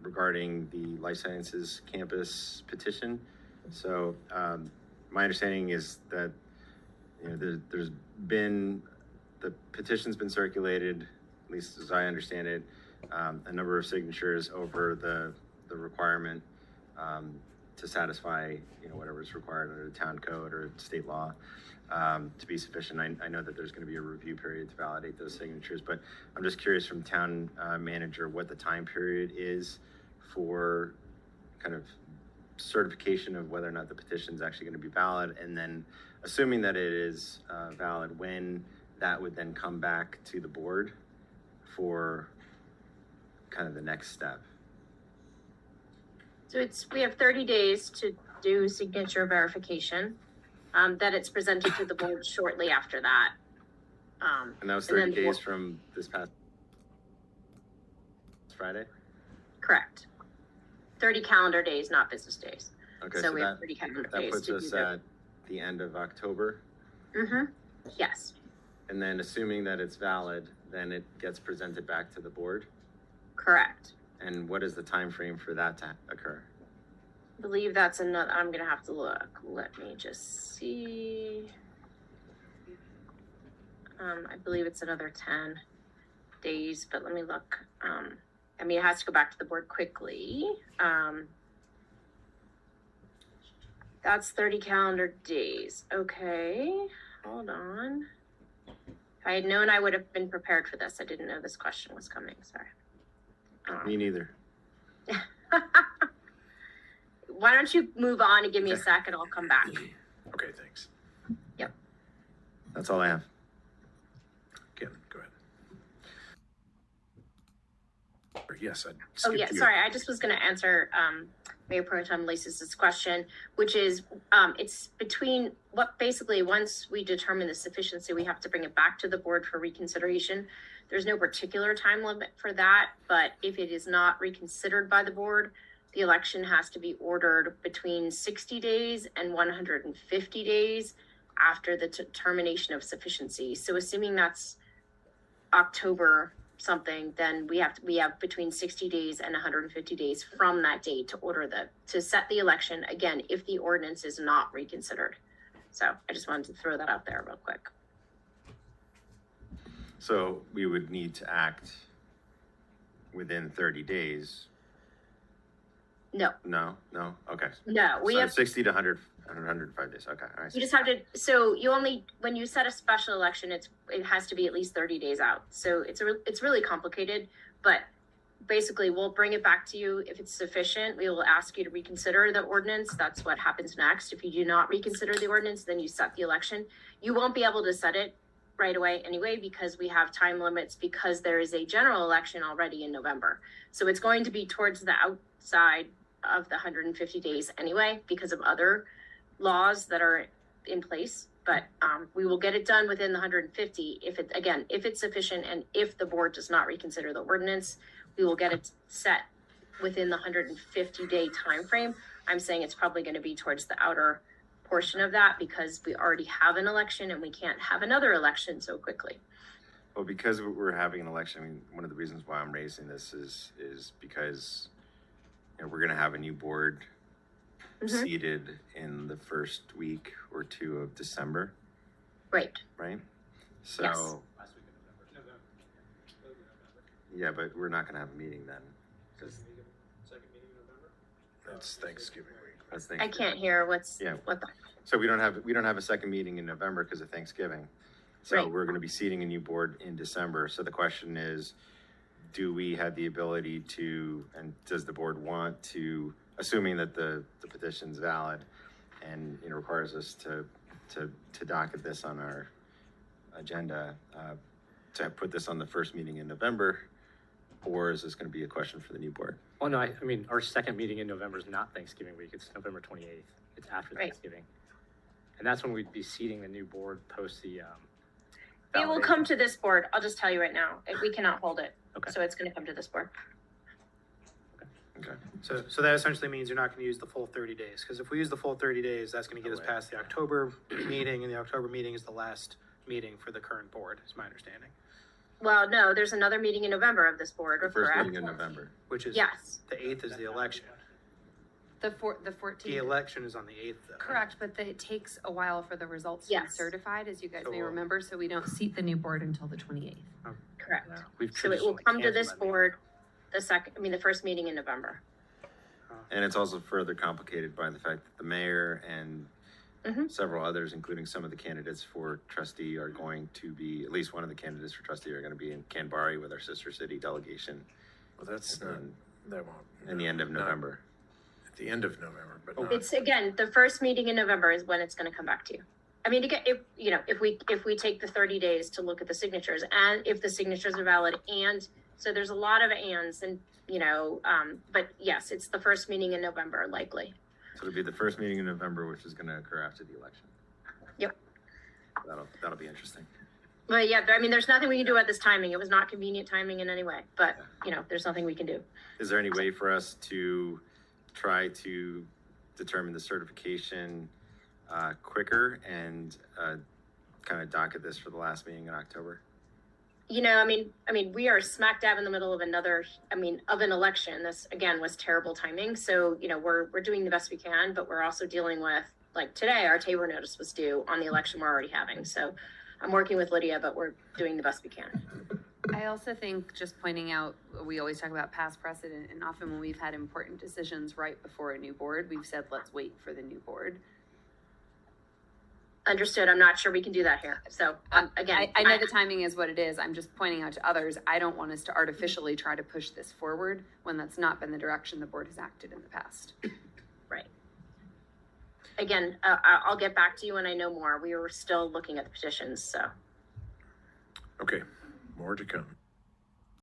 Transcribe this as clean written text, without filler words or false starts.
regarding the life sciences campus petition. So my understanding is that there's been, the petition's been circulated, at least as I understand it, a number of signatures over the requirement to satisfy whatever is required under the town code or state law to be sufficient. I know that there's going to be a review period to validate those signatures, but I'm just curious from town manager what the time period is for kind of certification of whether or not the petition is actually going to be valid, and then assuming that it is valid, when that would then come back to the board for kind of the next step. So we have 30 days to do signature verification, that it's presented to the board shortly after that. And that was 30 days from this past Friday? Correct. 30 calendar days, not business days. Okay, so we have 30 calendar days. That puts us at the end of October? Mm-hmm, yes. And then assuming that it's valid, then it gets presented back to the board? Correct. And what is the time frame for that to occur? I believe that's another, I'm gonna have to look. Let me just see. I believe it's another 10 days, but let me look. I mean, it has to go back to the board quickly. That's 30 calendar days. Okay, hold on. If I had known, I would have been prepared for this. I didn't know this question was coming, sorry. Me neither. Why don't you move on and give me a second, I'll come back. Okay, thanks. Yep. That's all I have. Kim, go ahead. Or yes, I Oh skipped yeah, you. sorry, I just was gonna answer Mayor Pro Tem Lacis's question, which is it's between basically once we determine the sufficiency, we have to bring it back to the board for reconsideration. There's no particular time limit for that, but if it is not reconsidered by the board, the election has to be ordered between 60 days and 150 days after the determination of sufficiency. So assuming that's October something, then we have between 60 days and 150 days from that date to set the election again if the ordinance is not reconsidered. So I just wanted to throw that out there real quick. So we would need to act within 30 days. No. No, okay. No, we so have 60 to 105 days. Okay, all right. You just have to, so you only, when you set a special election, it has to be at least 30 days out. So it's really complicated, but basically we'll bring it back to you. If it's sufficient, we will ask you to reconsider the ordinance. That's what happens next. If you do not reconsider the ordinance, then you set the election. You won't be able to set it right away anyway, because we have time limits, because there is a general election already in November. So it's going to be towards the outside of the 150 days anyway, because of other laws that are in place, but we will get it done within the 150 if it's sufficient, and if the board does not reconsider the ordinance, we will get it set within the 150-day time frame. I'm saying it's probably going to be towards the outer portion of that, because we already have an election and we can't have another election so quickly. Well, because we're having an election, I mean, one of the reasons why I'm raising this is because we're going to have a new board seated in the first week or two of December. Right. So, yes. Last week of November. Yeah, but we're not going to have a meeting then. Second meeting in November? That's Thanksgiving week. That's Thanksgiving. I can't hear what the. So we don't have a second meeting in November because of Thanksgiving. So Right. We're going to be seating a new board in December. So the question is, do we have the ability to, and does the board want to, assuming that the petition's valid and requires us to docket this on our agenda, to put this on the first meeting in November, or is this going to be a question for the new board? Well, no, I mean, our second meeting in November is not Thanksgiving week. It's November 28th. It's after Right. Thanksgiving. And that's when we'd be seating the new board post the, It will come to this board. I'll just tell you right now, we cannot hold it. Okay. So it's going to come to this board. Okay. So that essentially means you're not going to use the full 30 days, because if we use the full 30 days, that's going to get us past the October meeting, and the October meeting is the last meeting for the current board, is my understanding. Well, no, there's another meeting in November of this board, The first correct? meeting in November. Which is, Yes, the 8th is the election. The The 14th. election is on the 8th though. Correct, but it takes a while for the results to be Yes. certified, as you guys So may we'll- remember, so we don't seat the new board until the 28th. correct. We've So it will traditionally come to canceled this that meeting. board the first meeting in November. And it's also further complicated by the fact that the mayor and Mhm. several others, including some of the candidates for trustee, are going to be, at least one of the candidates for trustee are going to be in Canterbury with our sister city delegation Well, that's not, in, that won't. in the end of not November. At the end of November, but not. It's, again, the first meeting in November is when it's gonna come back to you. I mean, to get, if we take the 30 days to look at the signatures, and if the signatures are valid, and, so there's a lot of ands, and, but yes, it's the first meeting in November, likely. So it'll be the first meeting in November, which is going to occur after the election. Yep. That'll be interesting. But yeah, I mean, there's nothing we can do at this timing. It was not convenient timing in any way, but, there's nothing we can do. Is there any way for us to try to determine the certification quicker and kind of docket this for the last meeting in October? I mean, we are smack dab in the middle of of an election. This again was terrible timing. So, we're doing the best we can, but we're also dealing with, like today, our Tabor notice was due on the election we're already having. So I'm working with Lydia, but we're doing the best we can. I also think, just pointing out, we always talk about past precedent, and often when we've had important decisions right before a new board, we've said, let's wait for the new board. Understood. I'm not sure we can do that here. So again, I know the timing is what it is, I'm just pointing out to others, I don't want us to artificially try to push this forward when that's not been the direction the board has acted in the past. right. Again, I'll get back to you when I know more. We were still looking at the petitions, so. Okay, more to come.